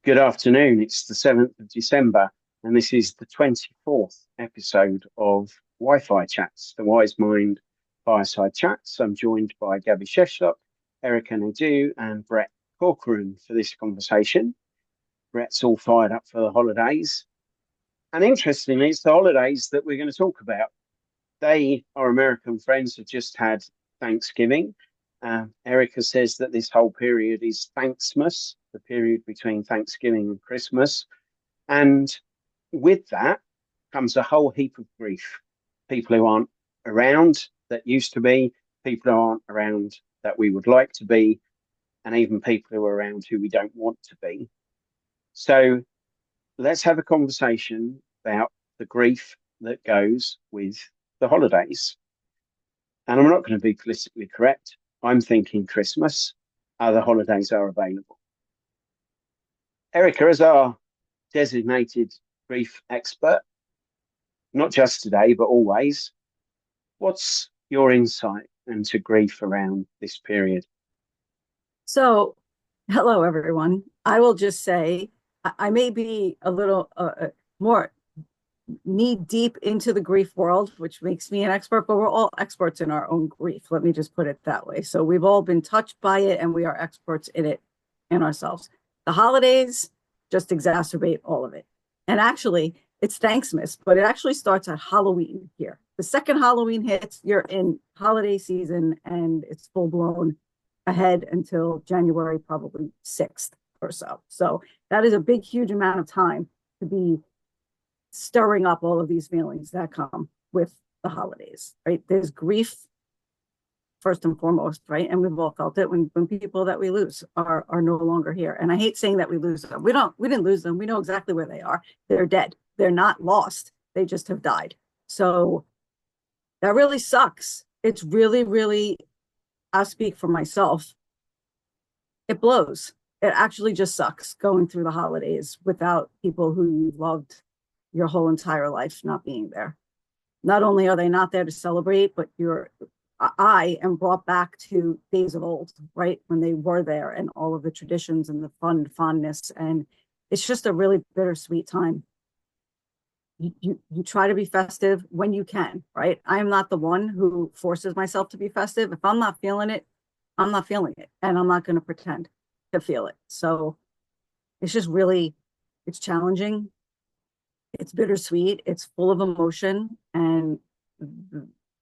Good afternoon. It's the 7th of December, and this is the 24th episode of Wi-Fi Chats, the Wise Mind Fireside Chats. I'm joined by Gabby Sheshlock, Erika Nadeau, and Brett Corcoran for this conversation. Brett's all fired up for the holidays. And interestingly, it's the holidays that we're going to talk about. They, our American friends, have just had Thanksgiving. Erika says that this whole period is Thanksmas, the period between Thanksgiving and Christmas. And with that comes a whole heap of grief. People who aren't around that used to be, people who aren't around that we would like to be, and even people who are around who we don't want to be. So let's have a conversation about the grief that goes with the holidays. And I'm not going to be politically correct. I'm thinking Christmas. Other holidays are available. Erika, as our designated grief expert, not just today, but always, what's your insight into grief around this period? So, hello, everyone. I will just say I may be a little more knee deep into the grief world, which makes me an expert, but we're all experts in our own grief. Let me just put it that way. So, we've all been touched by it and we are experts in it in ourselves. The holidays just exacerbate all of it. And actually, it's Thanksmas, but it actually starts at Halloween here. The second Halloween hits, you're in holiday season and it's full blown ahead until January, probably 6th or so. So that is a big, huge amount of time to be stirring up all of these feelings that come with the holidays, right? There's grief first and foremost, right? And we've all felt it when people that we lose are no longer here. And I hate saying that we lose them. We didn't lose them. We know exactly where they are. They're dead. They're not lost. They just have died. So that really sucks. It's really, really, I'll speak for myself. It blows. It actually just sucks going through the holidays without people who you loved your whole entire life not being there. Not only are they not there to celebrate, but I am brought back to days of old, right? When they were there and all of the traditions and the fondness. And it's just a really bittersweet time. You try to be festive when you can, right? I am not the one who forces myself to be festive. If I'm not feeling it, I'm not feeling it. And I'm not going to pretend to feel it. So it's just really, it's challenging. It's bittersweet. It's full of emotion. And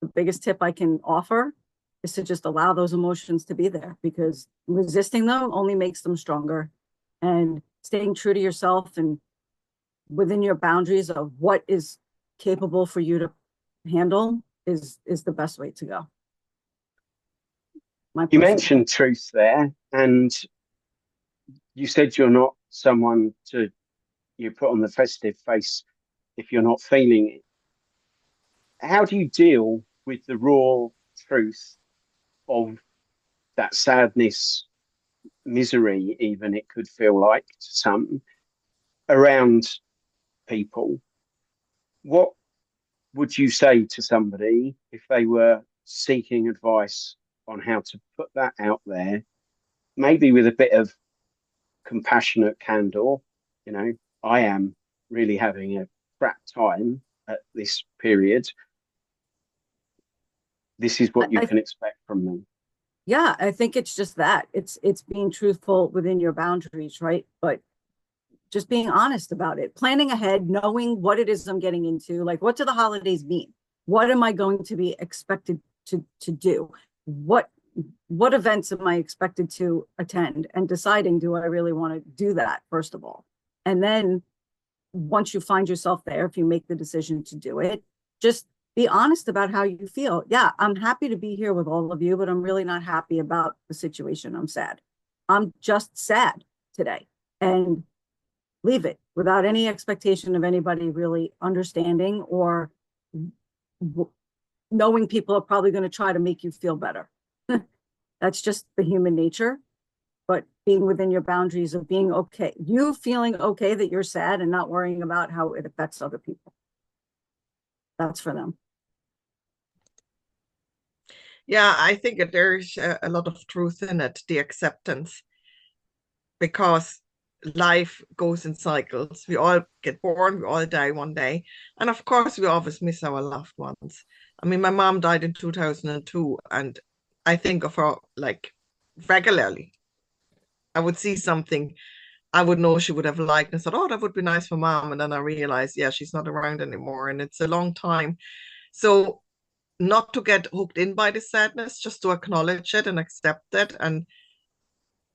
the biggest tip I can offer is to just allow those emotions to be there, because resisting them only makes them stronger. And staying true to yourself and within your boundaries of what is capable for you to handle is the best way to go. My You personal. mentioned truth there, and you said you're not someone to you put on the festive face if you're not feeling it. How do you deal with the raw truth of that sadness, misery, even it could feel like to some around people? What would you say to somebody if they were seeking advice on how to put that out there, maybe with a bit of compassionate candor? You know, I am really having a crap time at this period. This is what you I can expect from me. Yeah, I think it's just that. It's being truthful within your boundaries, right? But just being honest about it, planning ahead, knowing what it is I'm getting into. Like, what do the holidays mean? What am I going to be expected to do? What events am I expected to attend? And deciding, do I really want to do that, first of all? And then once you find yourself there, if you make the decision to do it, just be honest about how you feel. Yeah, I'm happy to be here with all of you, but I'm really not happy about the situation. I'm sad. I'm just sad today. And leave it without any expectation of anybody really understanding or knowing people are probably going to try to make you feel better. That's just the human nature. But being within your boundaries of being okay, you feeling okay that you're sad and not worrying about how it affects other people. That's for them. Yeah, I think there's a lot of truth in it, the acceptance, because life goes in cycles. We all get born, we all die one day. And of course, we always miss our loved ones. I mean, my mom died in 2002, and I think of her like regularly. I would see something I would know she would have liked and said, oh, that would be nice for mom. And then I realized, yeah, she's not around anymore. And it's a long time. So not to get hooked in by the sadness, just to acknowledge it and accept it, and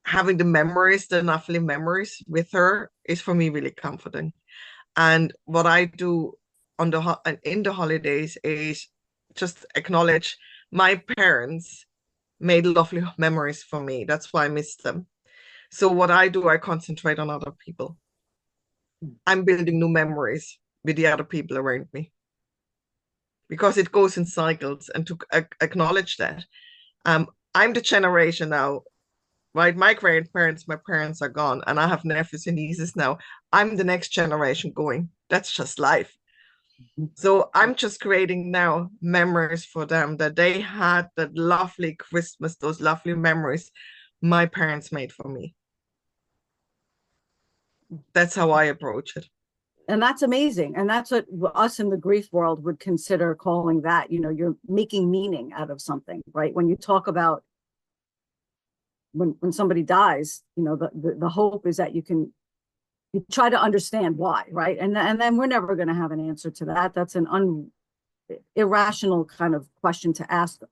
having the memories, the lovely memories with her is for me really comforting. And what I do on the in the holidays is just acknowledge my parents made lovely memories for me. That's why I miss them. So what I do, I concentrate on other people. I'm building new memories with the other people around me because it goes in cycles. And to acknowledge that, I'm the generation now, right? My grandparents, my parents are gone, and I have nephews and nieces now. I'm the next generation going. That's just life. So I'm just creating now memories for them that they had that lovely Christmas, those lovely memories my parents made for me. That's how I approach it. And that's amazing. And that's what us in the grief world would consider calling that, you're making meaning out of something, right? When you talk about when somebody dies, the hope is that you try to understand why, right? And then we're never going to have an answer to that. That's an irrational kind of question to ask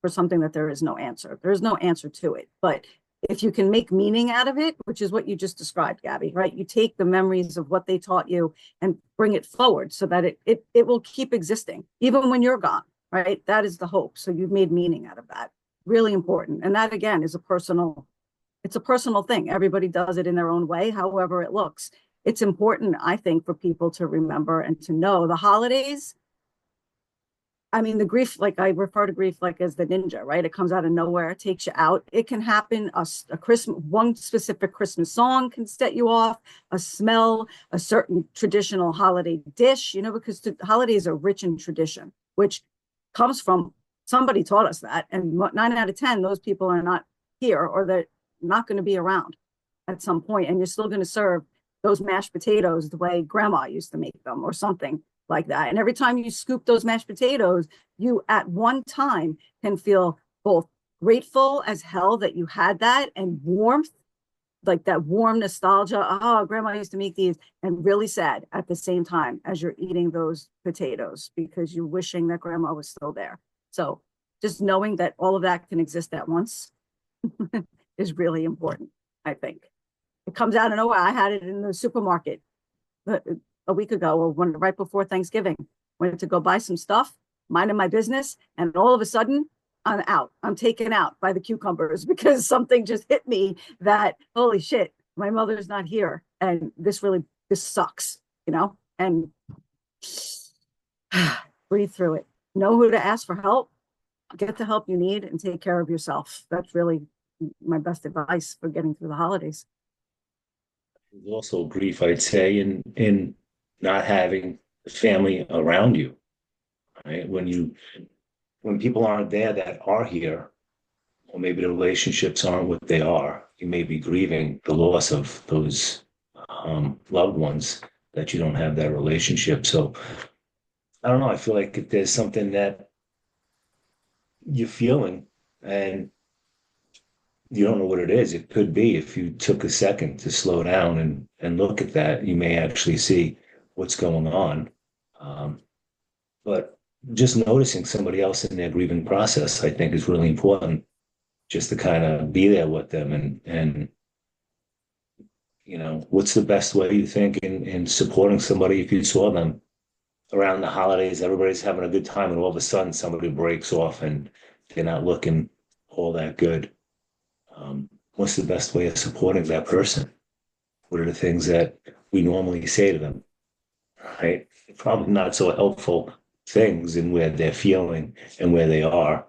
for something that there is no answer. There's no answer to it. But if you can make meaning out of it, which is what you just described, Gabby, right? You take the memories of what they taught you and bring it forward so that it will keep existing, even when you're gone, right? That is the hope. So you've made meaning out of that. Really important. And that again is it's a personal thing. Everybody does it in their own way, however it looks. It's important, I think, for people to remember and to know the holidays. I mean, the grief, like I refer to grief like as the ninja, right? It comes out of nowhere, it takes you out. It can happen. A Christmas, one specific Christmas song can set you off, a smell, a certain traditional holiday dish, because the holidays are rich in tradition, which comes from somebody taught us that. And 9 out of 10, those people are not here, or they're not going to be around at some point, and you're still going to serve those mashed potatoes the way grandma used to make them or something like that. And every time you scoop those mashed potatoes, you at one time can feel both grateful as hell that you had that, and warmth, like that warm nostalgia. Oh, grandma used to make these, and really sad at the same time as you're eating those potatoes because you're wishing that grandma was still there. So just knowing that all of that can exist at once is really important, I think. It comes out of nowhere. I had it in the supermarket a week ago, or right before Thanksgiving. Went to go buy some stuff, minding my business, and all of a sudden I'm out. I'm taken out by the cucumbers because something just hit me that, holy shit, my mother's not here. And this sucks, and breathe through it. Know who to ask for help, get the help you need, and take care of yourself. That's really my best advice for getting through the holidays. There's also grief, I'd say, in not having the family around you, right? When people aren't there that are here, or maybe the relationships aren't what they are, you may be grieving the loss of those loved ones that you don't have that relationship. So I don't know. I feel like if there's something that you're feeling and you don't know what it is, it could be if you took a second to slow down and look at that, you may actually see what's going on. But just noticing somebody else in their grieving process, I think, is really important. Just to kind of be there with them and what's the best way you think in supporting somebody if you saw them around the holidays, everybody's having a good time, and all of a sudden somebody breaks off and they're not looking all that good. What's the best way of supporting that person? What are the things that we normally say to them? Right? Probably not so helpful things in where they're feeling and where they are.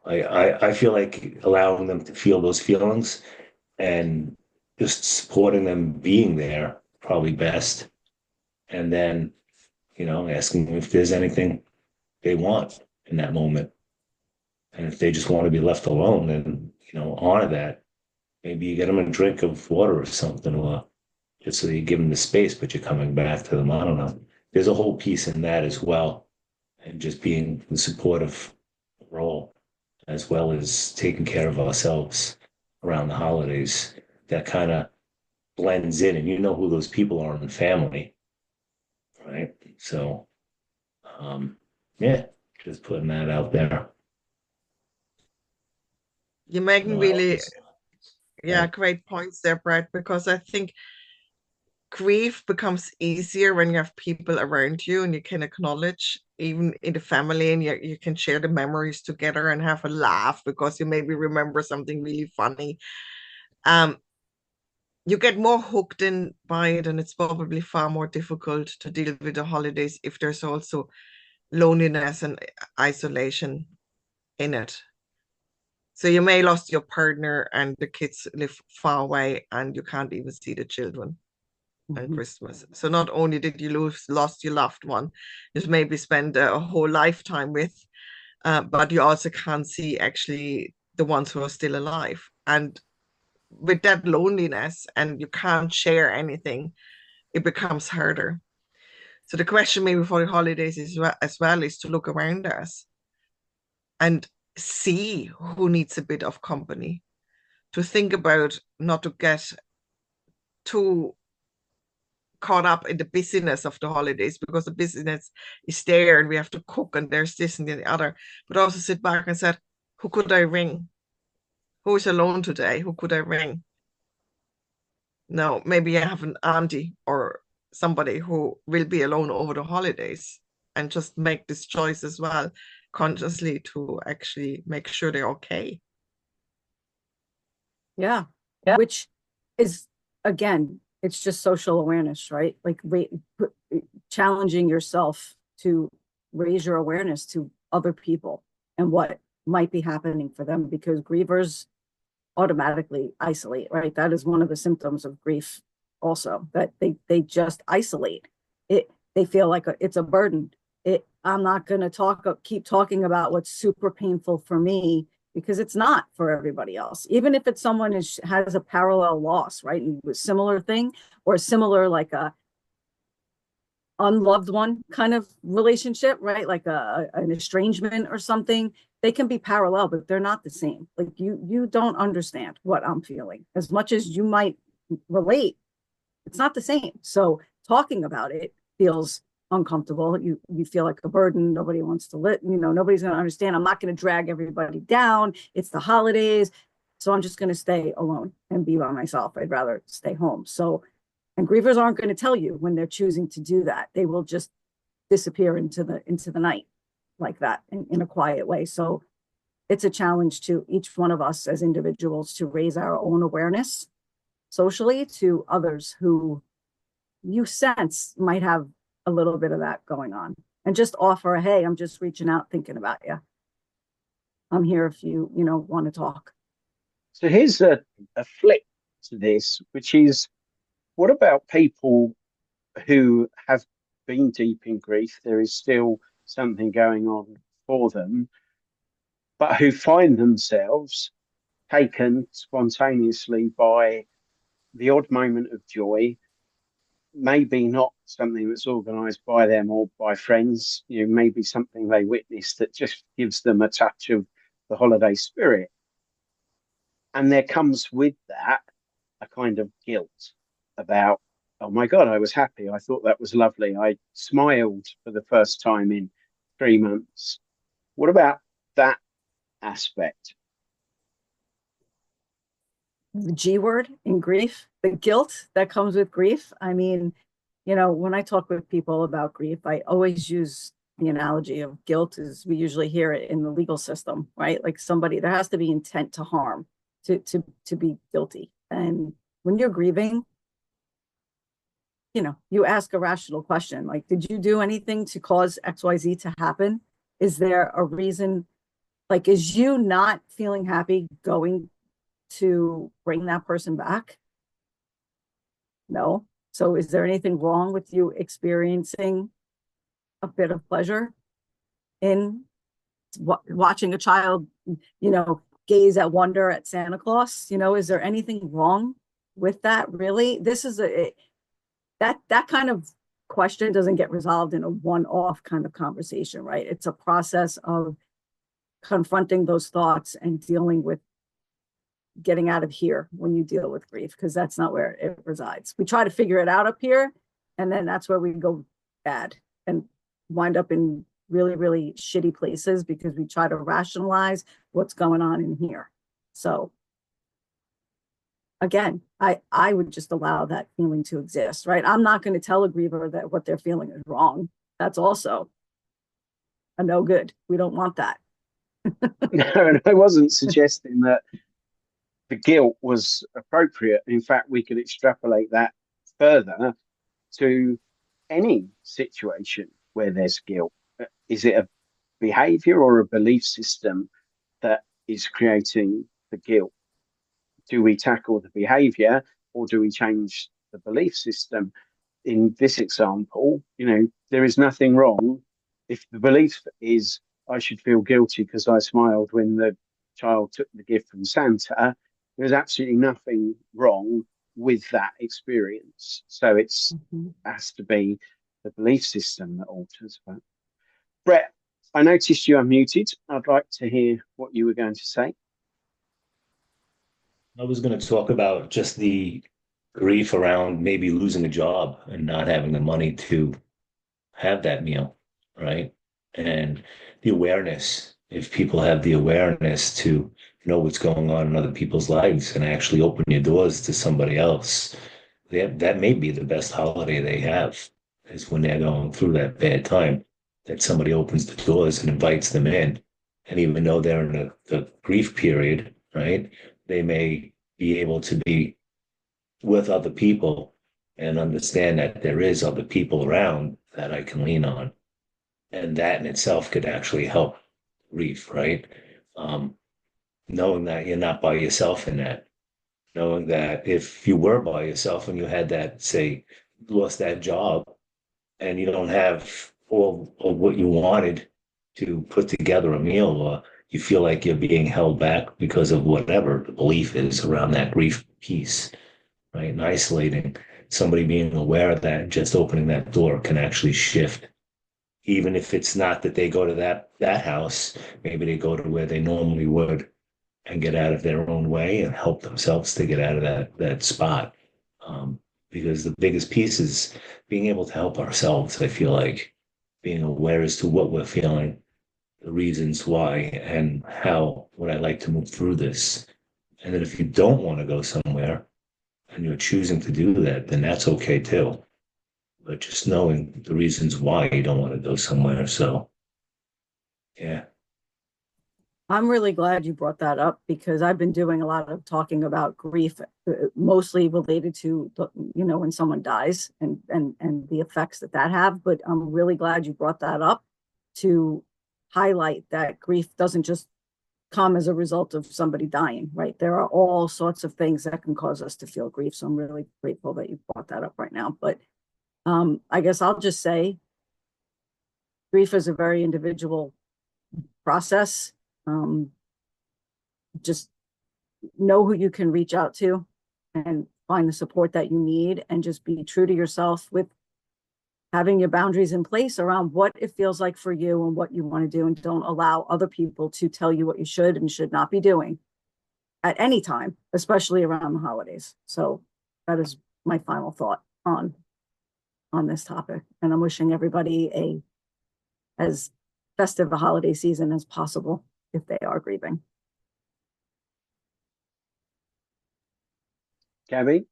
I feel like allowing them to feel those feelings and just supporting them being there probably best. And then, asking them if there's anything they want in that moment. And if they just want to be left alone, then, honor that. maybe you get them a drink of water or something, or just so you give them the space, but you're coming back to them. I don't know. There's a whole piece in that as well, and just being the supportive role, as well as taking care of ourselves around the holidays. That kind of blends in, and you know who those people are in the family, right? So, yeah, just putting that out there. You're making No, I really, was- yeah, great points there, Brett, because I think grief becomes easier when you have people around you and you can acknowledge, even in the family, and you can share the memories together and have a laugh because you maybe remember something really funny. Um, you get more hooked in by it, and it's probably far more difficult to deal with the holidays if there's also loneliness and isolation in it. So you may lost your partner and the kids live far away and you can't even see the children on Christmas. So not only did you lost your loved one, you maybe spend a whole lifetime with, but you also can't see actually the ones who are still alive. And with that loneliness and you can't share anything, it becomes harder. So the question maybe for the holidays is as well is to look around us and see who needs a bit of company, to think about not to get too caught up in the busyness of the holidays, because the busyness is there and we have to cook and there's this and the other, but also sit back and said, who could I ring? Who is alone today? Who could I ring? No, maybe I have an auntie or somebody who will be alone over the holidays, and just make this choice as well consciously to actually make sure they're okay. Yeah. Which is, again, it's just social awareness, right? Like challenging yourself to raise your awareness to other people and what might be happening for them, because grievers automatically isolate, right? That is one of the symptoms of grief also, that they just isolate it. They feel like it's a burden. I'm not going to keep talking about what's super painful for me, because it's not for everybody else. Even if it's someone has a parallel loss, right? A similar thing, or similar, like a unloved one kind of relationship, right? Like an estrangement or something. They can be parallel, but they're not the same. Like you don't understand what I'm feeling. As much as you might relate, it's not the same. So talking about it feels uncomfortable. You feel like a burden. Nobody wants to nobody's going to understand. I'm not going to drag everybody down. It's the holidays. So I'm just going to stay alone and be by myself. I'd rather stay home. So, and grievers aren't going to tell you when they're choosing to do that. They will just disappear into the night like that in a quiet way. So it's a challenge to each one of us as individuals to raise our own awareness socially to others who you sense might have a little bit of that going on, and just offer a, hey, I'm just reaching out, thinking about you. I'm here if you want to talk. So here's a flip to this, which is, what about people who have been deep in grief? There is still something going on for them, but who find themselves taken spontaneously by the odd moment of joy, maybe not something that's organized by them or by friends, maybe something they witnessed that just gives them a touch of the holiday spirit. And there comes with that a kind of guilt about, oh my God, I was happy. I thought that was lovely. I smiled for the first time in 3 months. What about that aspect? The G word in grief, the guilt that comes with grief. I mean, when I talk with people about grief, I always use the analogy of guilt. Is we usually hear it in the legal system, right? Like there has to be intent to harm to be guilty. And when you're grieving, you ask a rational question, like, did you do anything to cause XYZ to happen? Is there a reason? Like, is you not feeling happy going to bring that person back? No. So is there anything wrong with you experiencing a bit of pleasure in watching a child, gaze at wonder at Santa Claus. You know, is there anything wrong with that? Really? This is that kind of question doesn't get resolved in a one-off kind of conversation, right? It's a process of confronting those thoughts and dealing with getting out of here when you deal with grief, because that's not where it resides. We try to figure it out up here, and then that's where we go bad and wind up in really, really shitty places because we try to rationalize what's going on in here. So again, I would just allow that feeling to exist, right? I'm not going to tell a griever that what they're feeling is wrong. That's also a no good. We don't want that. No, and I wasn't suggesting that the guilt was appropriate. In fact, we could extrapolate that further to any situation where there's guilt. Is it a behavior or a belief system that is creating the guilt? Do we tackle the behavior or do we change the belief system? In this example, there is nothing wrong if the belief is I should feel guilty because I smiled when the child took the gift from Santa. There's absolutely nothing wrong with that experience. So it's has to be the belief system that alters. But Brett, I noticed you unmuted. I'd like to hear what you were going to say. I was going to talk about just the grief around maybe losing a job and not having the money to have that meal, right? And the awareness, if people have the awareness to know what's going on in other people's lives and actually open your doors to somebody else, that may be the best holiday they have, is when they're going through that bad time, that somebody opens the doors and invites them in. And even though they're in the grief period, right, they may be able to be with other people and understand that there is other people around that I can lean on. And that in itself could actually help grief, right? Knowing that you're not by yourself in that, knowing that if you were by yourself and you had that, say, lost that job and you don't have all of what you wanted to put together a meal, or you feel like you're being held back because of whatever the belief is around that grief piece, right? And isolating, somebody being aware of that, just opening that door can actually shift. Even if it's not that they go to that house, maybe they go to where they normally would and get out of their own way and help themselves to get out of that spot. Because the biggest piece is being able to help ourselves. I feel like being aware as to what we're feeling, the reasons why, and how would I like to move through this. And then if you don't want to go somewhere and you're choosing to do that, then that's okay too. But just knowing the reasons why you don't want to go somewhere. So, yeah. I'm really glad you brought that up because I've been doing a lot of talking about grief, mostly related to when someone dies and the effects that have. But I'm really glad you brought that up to highlight that grief doesn't just come as a result of somebody dying, right? There are all sorts of things that can cause us to feel grief. So I'm really grateful that you brought that up right now. But I guess I'll just say grief is a very individual process. Just know who you can reach out to and find the support that you need, and just be true to yourself with having your boundaries in place around what it feels like for you and what you want to do, and don't allow other people to tell you what you should and should not be doing at any time, especially around the holidays. So that is my final thought on this topic, and I'm wishing everybody as festive a holiday season as possible if they are grieving. Gabby?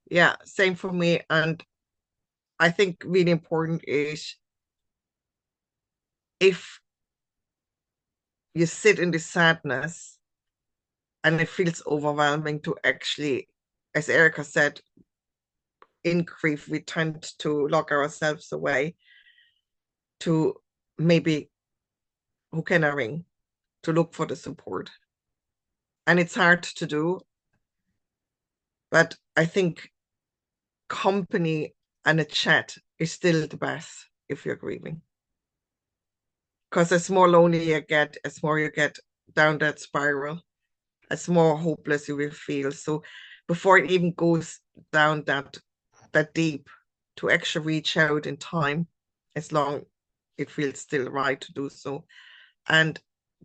Yeah, same for me. And I think really important is if you sit in the sadness and it feels overwhelming to actually, as Erika said, in grief, we tend to lock ourselves away to maybe who can I ring to look for the support. And it's hard to do, but I think company and a chat is still the best if you're grieving. Because it's more lonely you get, it's more you get down that spiral, it's more hopeless you will feel. So before it even goes down that deep, to actually reach out in time, as long it feels still right to do so, and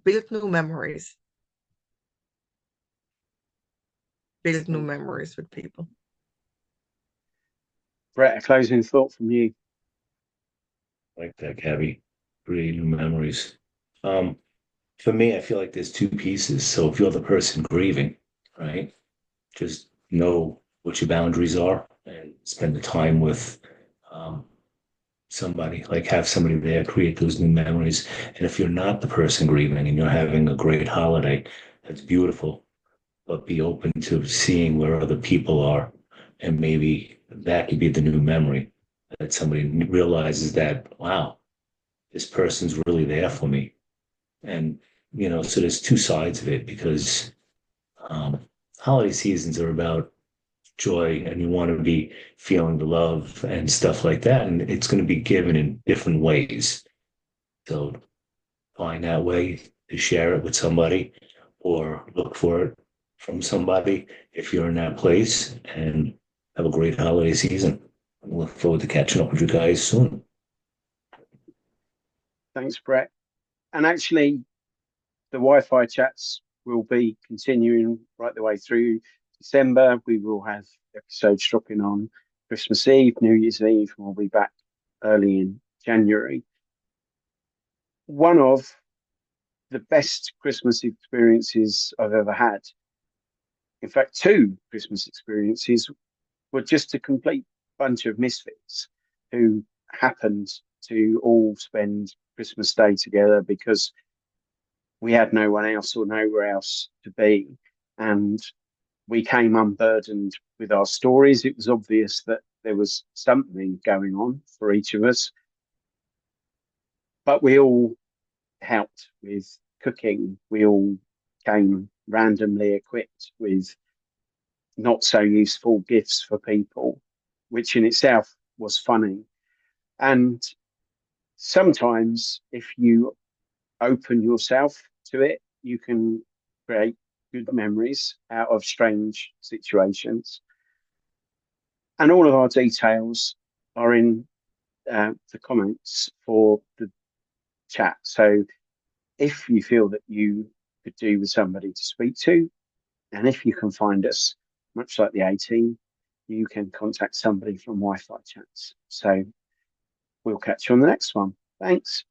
build new memories. Build new memories with people. Brett, a closing thought from you. Like that, Gabby. Create new memories. For me, I feel like there's two pieces. So if you're the person grieving, right, just know what your boundaries are and spend the time with um, somebody, like have somebody there, create those new memories. And if you're not the person grieving and you're having a great holiday, that's beautiful, but be open to seeing where other people are. And maybe that could be the new memory that somebody realizes that, wow, this person's really there for me. And, so there's two sides of it because um, holiday seasons are about joy and you want to be feeling the love and stuff like that. And it's going to be given in different ways. So find that way to share it with somebody or look for it from somebody if you're in that place and have a great holiday season. I look forward to catching up with you guys soon. Thanks, Brett. And actually, the Wi-Fi chats will be continuing right the way through December. We will have episodes dropping on Christmas Eve, New Year's Eve, and we'll be back early in January. One of the best Christmas experiences I've ever had, in fact, two Christmas experiences, were just a complete bunch of misfits who happened to all spend Christmas Day together because we had no one else or nowhere else to be. And we came unburdened with our stories. It was obvious that there was something going on for each of us, but we all helped with cooking. We all came randomly equipped with not so useful gifts for people, which in itself was funny. And sometimes, if you open yourself to it, you can create good memories out of strange situations. And all of our details are in the comments for the chat. So if you feel that you could do with somebody to speak to, and if you can find us, much like the 18, you can contact somebody from Wi-Fi chats. So we'll catch you on the next one. Thanks.